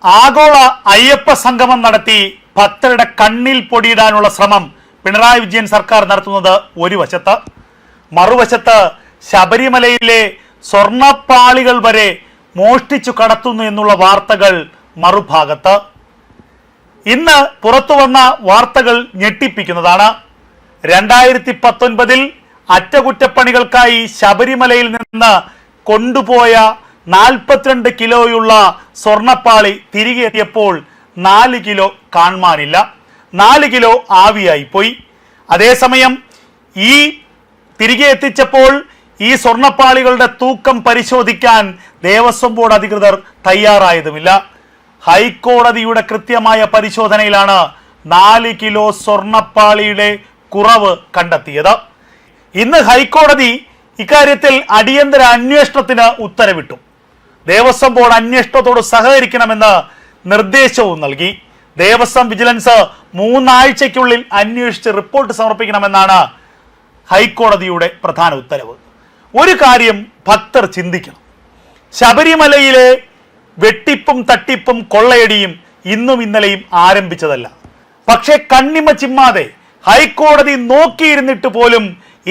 ആഗോള അയ്യപ്പ സംഗമം നടത്തി ഭക്തരുടെ കണ്ണിൽ പൊടിയിടാനുള്ള ശ്രമം പിണറായി വിജയൻ സർക്കാർ നടത്തുന്നത് ഒരു വശത്ത്, മറുവശത്ത് ശബരിമലയിലെ സ്വർണ്ണപ്പാളികൾ വരെ മോഷ്ടിച്ചു കടത്തുന്നു എന്നുള്ള വാർത്തകൾ മറുഭാഗത്ത്. ഇന്ന് പുറത്തു വന്ന വാർത്തകൾ ഞെട്ടിപ്പിക്കുന്നതാണ്. 2019 അറ്റകുറ്റപ്പണികൾക്കായി ശബരിമലയിൽ നിന്ന് കൊണ്ടുപോയ 42 കിലോയുള്ള സ്വർണ്ണപ്പാളി തിരികെ എത്തിയപ്പോൾ 4 കിലോ കാണാനില്ല, 4 കിലോ ആവിയായി പോയി. അതേസമയം ഈ തിരികെ എത്തിച്ചപ്പോൾ ഈ സ്വർണ്ണപ്പാളികളുടെ തൂക്കം പരിശോധിക്കാൻ ദേവസ്വം ബോർഡ് അധികൃതർ തയ്യാറായതുമില്ല. ഹൈക്കോടതിയുടെ കൃത്യമായ പരിശോധനയിലാണ് 4 കിലോ സ്വർണ്ണപ്പാളിയുടെ കുറവ് കണ്ടെത്തിയത്. ഇന്ന് ഹൈക്കോടതി ഇക്കാര്യത്തിൽ അടിയന്തര അന്വേഷണത്തിന് ഉത്തരവിട്ടു. ദേവസ്വം ബോർഡ് അന്വേഷണത്തോട് സഹകരിക്കണമെന്ന് നിർദ്ദേശവും നൽകി. ദേവസ്വം വിജിലൻസ് 3 ആഴ്ചയ്ക്കുള്ളിൽ അന്വേഷിച്ച് റിപ്പോർട്ട് സമർപ്പിക്കണമെന്നാണ് ഹൈക്കോടതിയുടെ പ്രധാന ഉത്തരവ്. ഒരു കാര്യം ഭക്തർ ചിന്തിക്കണം. ശബരിമലയിലെ വെട്ടിപ്പും തട്ടിപ്പും കൊള്ളയടിയും ഇന്നും ഇന്നലെയും ആരംഭിച്ചതല്ല. പക്ഷെ കണ്ണിമ ചിമ്മാതെ ഹൈക്കോടതി നോക്കിയിരുന്നിട്ട് പോലും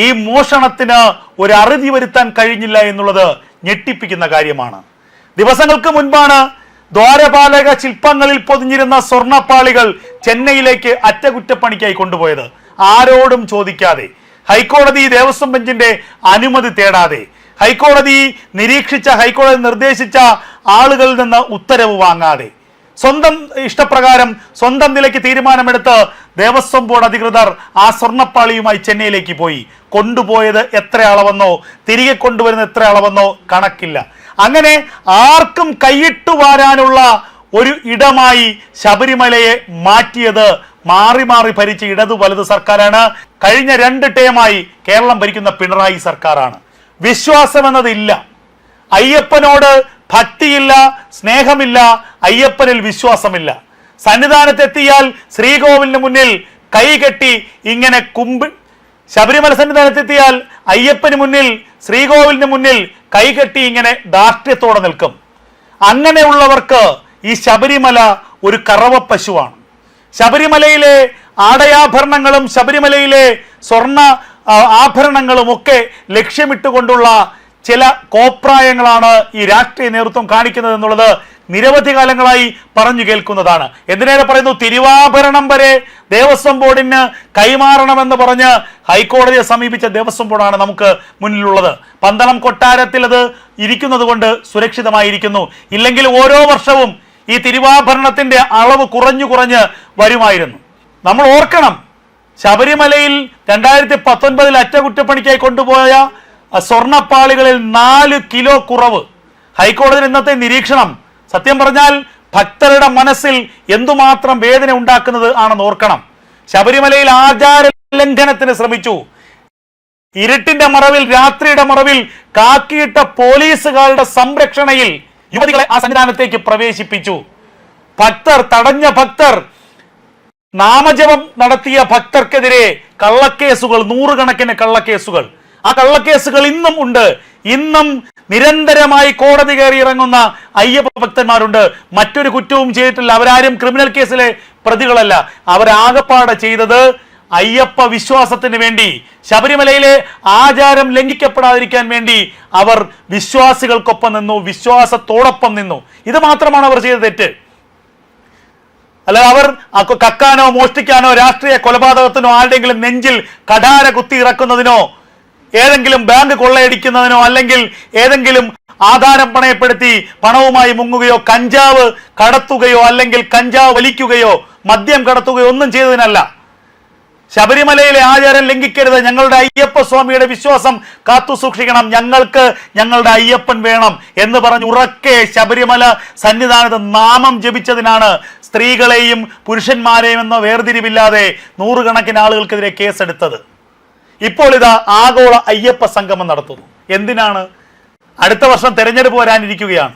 ഈ മോഷണത്തിന് ഒരു അറുതി വരുത്താൻ കഴിഞ്ഞില്ല എന്നുള്ളത് ഞെട്ടിപ്പിക്കുന്ന കാര്യമാണ്. ദിവസങ്ങൾക്ക് മുൻപാണ് ദ്വാരപാലക ശില്പങ്ങളിൽ പൊതിഞ്ഞിരുന്ന സ്വർണ്ണപ്പാളികൾ ചെന്നൈയിലേക്ക് അറ്റകുറ്റപ്പണിക്കായി കൊണ്ടുപോയത്. ആരോടും ചോദിക്കാതെ, ഹൈക്കോടതി ദേവസ്വം ബെഞ്ചിന്റെ അനുമതി തേടാതെ, ഹൈക്കോടതി നിരീക്ഷിച്ച, ഹൈക്കോടതി നിർദ്ദേശിച്ച ആളുകളിൽ നിന്ന് ഉത്തരവ് വാങ്ങാതെ, സ്വന്തം ഇഷ്ടപ്രകാരം സ്വന്തം നിലയ്ക്ക് തീരുമാനമെടുത്ത് ദേവസ്വം ബോർഡ് അധികൃതർ ആ സ്വർണ്ണപ്പാളിയുമായി ചെന്നൈയിലേക്ക് പോയി. കൊണ്ടുപോയത് എത്ര അളവെന്നോ തിരികെ കൊണ്ടുവരുന്ന എത്ര അളവെന്നോ കണക്കില്ല. അങ്ങനെ ആർക്കും കൈയിട്ടു വാരാനുള്ള ഒരു ഇടമായി ശബരിമലയെ മാറ്റിയത് മാറി മാറി ഭരിച്ച ഇടതു വലതു സർക്കാരാണ്. കഴിഞ്ഞ 2 ടേമായി കേരളം ഭരിക്കുന്ന പിണറായി സർക്കാരാണ്. വിശ്വാസം എന്നതില്ല, അയ്യപ്പനോട് ഭക്തിയില്ല, സ്നേഹമില്ല, അയ്യപ്പനിൽ വിശ്വാസമില്ല. സന്നിധാനത്തെത്തിയാൽ ശ്രീകോവിലിന് മുന്നിൽ കൈകെട്ടി ഇങ്ങനെ ശബരിമല സന്നിധാനത്തെത്തിയാൽ അയ്യപ്പന് മുന്നിൽ, ശ്രീകോവിലിന് മുന്നിൽ കൈകെട്ടി ഇങ്ങനെ ധാർഷ്ട്യത്തോടെ നിൽക്കും. അങ്ങനെയുള്ളവർക്ക് ഈ ശബരിമല ഒരു കറവ പശുവാണ്. ശബരിമലയിലെ ആടയാഭരണങ്ങളും ശബരിമലയിലെ സ്വർണ്ണ ആഭരണങ്ങളും ഒക്കെ ലക്ഷ്യമിട്ടുകൊണ്ടുള്ള ചില കോപ്രായങ്ങളാണ് ഈ രാഷ്ട്രീയ നേതൃത്വം കാണിക്കുന്നത് എന്നുള്ളത് നിരവധി കാലങ്ങളായി പറഞ്ഞു കേൾക്കുന്നതാണ്. എന്തിനേറെ പറയുന്നു, തിരുവാഭരണം വരെ ദേവസ്വം ബോർഡിന് കൈമാറണമെന്ന് പറഞ്ഞ് ഹൈക്കോടതിയെ സമീപിച്ച ദേവസ്വം ബോർഡാണ് നമുക്ക് മുന്നിലുള്ളത്. പന്തളം കൊട്ടാരത്തിൽ അത് ഇരിക്കുന്നത് കൊണ്ട് സുരക്ഷിതമായിരിക്കുന്നു. ഇല്ലെങ്കിൽ ഓരോ വർഷവും ഈ തിരുവാഭരണത്തിന്റെ അളവ് കുറഞ്ഞു വരുമായിരുന്നു. നമ്മൾ ഓർക്കണം, ശബരിമലയിൽ 2019 അറ്റകുറ്റപ്പണിക്കായി കൊണ്ടുപോയ സ്വർണ്ണപ്പാളികളിൽ 4 കിലോ കുറവ്. ഹൈക്കോടതി ഇന്നത്തെ നിരീക്ഷണം സത്യം പറഞ്ഞാൽ ഭക്തരുടെ മനസ്സിൽ എന്തുമാത്രം വേദന ഉണ്ടാക്കുന്നത് ആണെന്ന് ഓർക്കണം. ശബരിമലയിൽ ആചാര ലംഘനത്തിന് ശ്രമിച്ചു. ഇരുട്ടിന്റെ മറവിൽ, രാത്രിയുടെ മറവിൽ കാക്കിയിട്ട പോലീസുകാരുടെ സംരക്ഷണയിൽ യുവതികളെ ആ സന്നിധാനത്തേക്ക് പ്രവേശിപ്പിച്ചു. തടഞ്ഞ ഭക്തർ, നാമജപം നടത്തിയ ഭക്തർക്കെതിരെ കള്ളക്കേസുകൾ, 100 കണക്കിന് കള്ളക്കേസുകൾ. ആ കള്ളക്കേസുകൾ ഇന്നും ഉണ്ട്. ഇന്നും നിരന്തരമായി കോടതി കയറി ഇറങ്ങുന്ന അയ്യപ്പ ഭക്തന്മാരുണ്ട്. മറ്റൊരു കുറ്റവും ചെയ്തിട്ടില്ല. അവരാരും ക്രിമിനൽ കേസിലെ പ്രതികളല്ല. അവരാകപ്പാടെ ചെയ്തത് അയ്യപ്പ വിശ്വാസത്തിന് വേണ്ടി, ശബരിമലയിലെ ആചാരം ലംഘിക്കപ്പെടാതിരിക്കാൻ വേണ്ടി അവർ വിശ്വാസികൾക്കൊപ്പം നിന്നു, വിശ്വാസത്തോടൊപ്പം നിന്നു. ഇത് മാത്രമാണ് അവർ ചെയ്ത തെറ്റ്. അല്ല, അവർ കക്കാനോ മോഷ്ടിക്കാനോ രാഷ്ട്രീയ കൊലപാതകത്തിനോ ആരുടെയെങ്കിലും നെഞ്ചിൽ കഠാര കുത്തി ഇറക്കുന്നതിനോ ഏതെങ്കിലും ബാങ്ക് കൊള്ളയടിക്കുന്നതിനോ അല്ലെങ്കിൽ ഏതെങ്കിലും ആധാരം പണയപ്പെടുത്തി പണവുമായി മുങ്ങുകയോ കഞ്ചാവ് കടത്തുകയോ അല്ലെങ്കിൽ കഞ്ചാവ് വലിക്കുകയോ മദ്യം കടത്തുകയോ ഒന്നും ചെയ്തതിനല്ല. ശബരിമലയിലെ ആചാരം ലംഘിക്കരുത്, ഞങ്ങളുടെ അയ്യപ്പ സ്വാമിയുടെ വിശ്വാസം കാത്തു സൂക്ഷിക്കണം, ഞങ്ങൾക്ക് ഞങ്ങളുടെ അയ്യപ്പൻ വേണം എന്ന് പറഞ്ഞ് ഉറക്കെ ശബരിമല സന്നിധാനത്ത് നാമം ജപിച്ചതിനാണ് സ്ത്രീകളെയും പുരുഷന്മാരെയും എന്ന വേർതിരിവില്ലാതെ 100 കണക്കിന് ആളുകൾക്കെതിരെ കേസെടുത്തത്. ഇപ്പോൾ ഇതാ ആഗോള അയ്യപ്പ സംഗമം നടത്തുന്നു. എന്തിനാണ്? അടുത്ത വർഷം തെരഞ്ഞെടുപ്പ് വരാനിരിക്കുകയാണ്.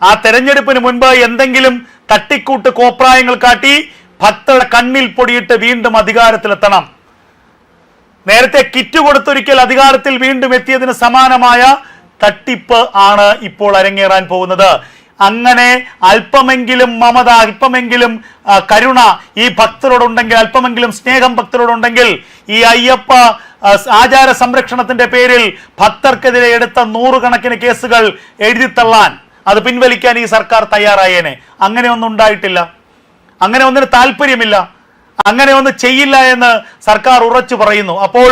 ആ തെരഞ്ഞെടുപ്പിന് മുൻപ് എന്തെങ്കിലും തട്ടിക്കൂട്ട് കോപ്രായങ്ങൾ കാട്ടി ഭക്തരുടെ കണ്ണിൽ പൊടിയിട്ട് വീണ്ടും അധികാരത്തിലെത്തണം. നേരത്തെ കിറ്റ് കൊടുത്തൊരിക്കൽ അധികാരത്തിൽ വീണ്ടും എത്തിയതിന് സമാനമായ തട്ടിപ്പ് ആണ് ഇപ്പോൾ അരങ്ങേറാൻ പോകുന്നത്. അങ്ങനെ അല്പമെങ്കിലും മമത, അല്പമെങ്കിലും കരുണ ഈ ഭക്തരോടുണ്ടെങ്കിൽ, അല്പമെങ്കിലും സ്നേഹം ഭക്തരോടുണ്ടെങ്കിൽ ഈ അയ്യപ്പ ആചാര സംരക്ഷണത്തിന്റെ പേരിൽ ഭക്തർക്കെതിരെ എടുത്ത 100 കണക്കിന് കേസുകൾ എഴുതിത്തള്ളാൻ, അത് പിൻവലിക്കാൻ ഈ സർക്കാർ തയ്യാറായേനെ. അങ്ങനെ ഒന്നും ഉണ്ടായിട്ടില്ല. അങ്ങനെ ഒന്നിന് താല്പര്യമില്ല. അങ്ങനെ ഒന്നും ചെയ്യില്ല എന്ന് സർക്കാർ ഉറച്ചു പറയുന്നു. അപ്പോൾ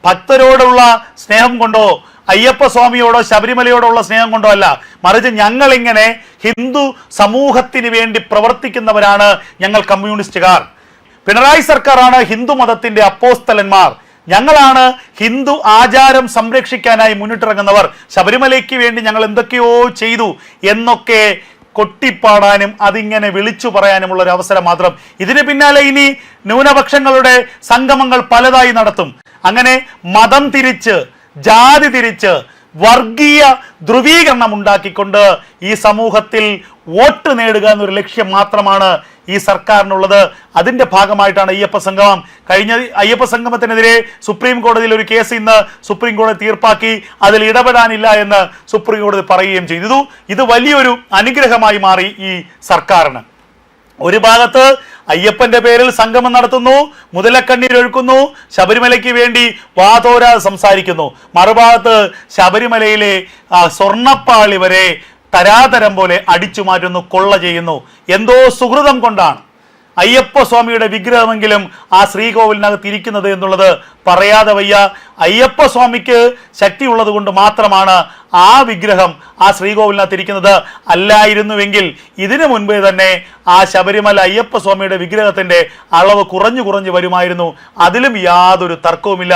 ഭക്തരോടുള്ള സ്നേഹം കൊണ്ടോ അയ്യപ്പ സ്വാമിയോടോ ശബരിമലയോടോ ഉള്ള സ്നേഹം കൊണ്ടോ അല്ല, മറിച്ച് ഞങ്ങളിങ്ങനെ ഹിന്ദു സമൂഹത്തിന് വേണ്ടി പ്രവർത്തിക്കുന്നവരാണ് ഞങ്ങൾ കമ്മ്യൂണിസ്റ്റുകാർ. പിണറായി സർക്കാരാണ് ഹിന്ദു മതത്തിന്റെ അപ്പോസ്തലന്മാർ. ഞങ്ങളാണ് ഹിന്ദു ആചാരം സംരക്ഷിക്കാനായി മുന്നിട്ടിറങ്ങുന്നവർ. ശബരിമലയ്ക്ക് വേണ്ടി ഞങ്ങൾ എന്തൊക്കെയോ ചെയ്തു എന്നൊക്കെ കൊട്ടിപ്പാടാനും അതിങ്ങനെ വിളിച്ചു പറയാനുമുള്ള ഒരു അവസരം മാത്രം. ഇതിന് പിന്നാലെ ഇനി ന്യൂനപക്ഷങ്ങളുടെ സംഗമങ്ങൾ പലതായി നടത്തും. അങ്ങനെ മതം തിരിച്ച്, ജാതി തിരിച്ച്, വർഗീയ ധ്രുവീകരണം ഉണ്ടാക്കിക്കൊണ്ട് ഈ സമൂഹത്തിൽ വോട്ട് നേടുക എന്നൊരു ലക്ഷ്യം മാത്രമാണ് ഈ സർക്കാരിനുള്ളത്. അതിന്റെ ഭാഗമായിട്ടാണ് അയ്യപ്പ സംഗമം. കഴിഞ്ഞ അയ്യപ്പ സംഗമത്തിനെതിരെ സുപ്രീം കോടതിയിൽ ഒരു കേസ് ഇന്ന് സുപ്രീം കോടതി തീർപ്പാക്കി. അതിൽ ഇടപെടാനില്ല എന്ന് സുപ്രീം കോടതി പറയുകയും ചെയ്തു. ഇത് വലിയൊരു അനുഗ്രഹമായി മാറി ഈ സർക്കാരിന്. ഒരു ഭാഗത്ത് അയ്യപ്പന്റെ പേരിൽ സംഗമം നടത്തുന്നു, മുതലക്കണ്ണീരൊഴുക്കുന്നു, ശബരിമലയ്ക്ക് വേണ്ടി വാതോരാതെ സംസാരിക്കുന്നു. മറുഭാഗത്ത് ശബരിമലയിലെ സ്വർണ്ണപ്പാളി വരെ തരാതരം പോലെ അടിച്ചു മാറ്റുന്നു, കൊള്ള ചെയ്യുന്നു. എന്തോ സുഹൃതം കൊണ്ടാണ് അയ്യപ്പ സ്വാമിയുടെ വിഗ്രഹമെങ്കിലും ആ ശ്രീകോവിലിനകത്ത് ഇരിക്കുന്നത് എന്നുള്ളത് പറയാതെ വയ്യ. അയ്യപ്പ സ്വാമിക്ക് ശക്തിയുള്ളത് കൊണ്ട് മാത്രമാണ് ആ വിഗ്രഹം ആ ശ്രീകോവിലിനകത്ത് ഇരിക്കുന്നത്. അല്ലായിരുന്നുവെങ്കിൽ ഇതിനു മുൻപേ തന്നെ ആ ശബരിമല അയ്യപ്പ സ്വാമിയുടെ വിഗ്രഹത്തിന്റെ അളവ് കുറഞ്ഞു വരുമായിരുന്നു. അതിലും യാതൊരു തർക്കവുമില്ല.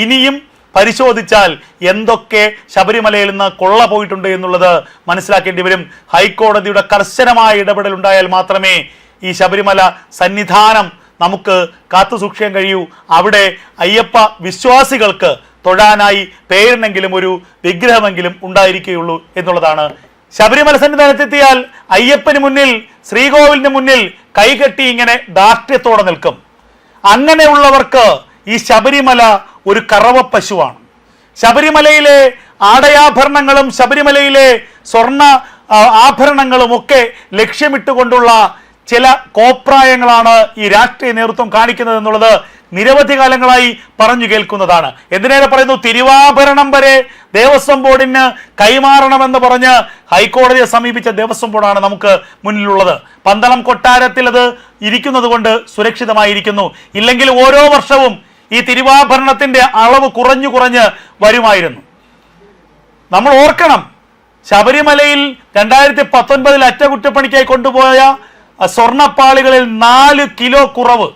ഇനിയും പരിശോധിച്ചാൽ എന്തൊക്കെ ശബരിമലയിൽ നിന്ന് കൊള്ള പോയിട്ടുണ്ട് എന്നുള്ളത് മനസ്സിലാക്കേണ്ടി വരും. ഹൈക്കോടതിയുടെ കർശനമായ ഇടപെടൽ ഉണ്ടായാൽ മാത്രമേ ഈ ശബരിമല സന്നിധാനം നമുക്ക് കാത്തു സൂക്ഷിക്കാൻ കഴിയൂ. അവിടെ അയ്യപ്പ വിശ്വാസികൾക്ക് തൊഴാനായി പേരിനെങ്കിലും ഒരു വിഗ്രഹമെങ്കിലും ഉണ്ടായിരിക്കുകയുള്ളൂ എന്നുള്ളതാണ്. ശബരിമല സന്നിധാനത്തെത്തിയാൽ അയ്യപ്പന് മുന്നിൽ, ശ്രീകോവിലിന് മുന്നിൽ കൈകെട്ടി ഇങ്ങനെ ധാർഷ്ട്യത്തോടെ നിൽക്കും. അങ്ങനെയുള്ളവർക്ക് ഈ ശബരിമല ഒരു കറവ പശുവാണ്. ശബരിമലയിലെ ആടയാഭരണങ്ങളും ശബരിമലയിലെ സ്വർണ്ണ ആഭരണങ്ങളും ഒക്കെ ലക്ഷ്യമിട്ടുകൊണ്ടുള്ള ചില കോപ്രായങ്ങളാണ് ഈ രാഷ്ട്രീയ നേതൃത്വം കാണിക്കുന്നത് എന്നുള്ളത് നിരവധി കാലങ്ങളായി പറഞ്ഞു കേൾക്കുന്നതാണ്. എന്തിനേറെ പറയുന്നു, തിരുവാഭരണം വരെ ദേവസ്വം ബോർഡിന് കൈമാറണമെന്ന് പറഞ്ഞ് ഹൈക്കോടതിയെ സമീപിച്ച ദേവസ്വം ബോർഡാണ് നമുക്ക് മുന്നിലുള്ളത്. പന്തളം കൊട്ടാരത്തിൽ അത് ഇരിക്കുന്നത് കൊണ്ട് സുരക്ഷിതമായിരിക്കുന്നു. ഇല്ലെങ്കിൽ ഓരോ വർഷവും ഈ തിരുവാഭരണത്തിന്റെ അളവ് കുറഞ്ഞു വരുമായിരുന്നു. നമ്മൾ ഓർക്കണം, ശബരിമലയിൽ 2019 അറ്റകുറ്റപ്പണിക്കായി കൊണ്ടുപോയ സ്വർണ്ണപ്പാളികളിൽ 4 കിലോ കുറവ്.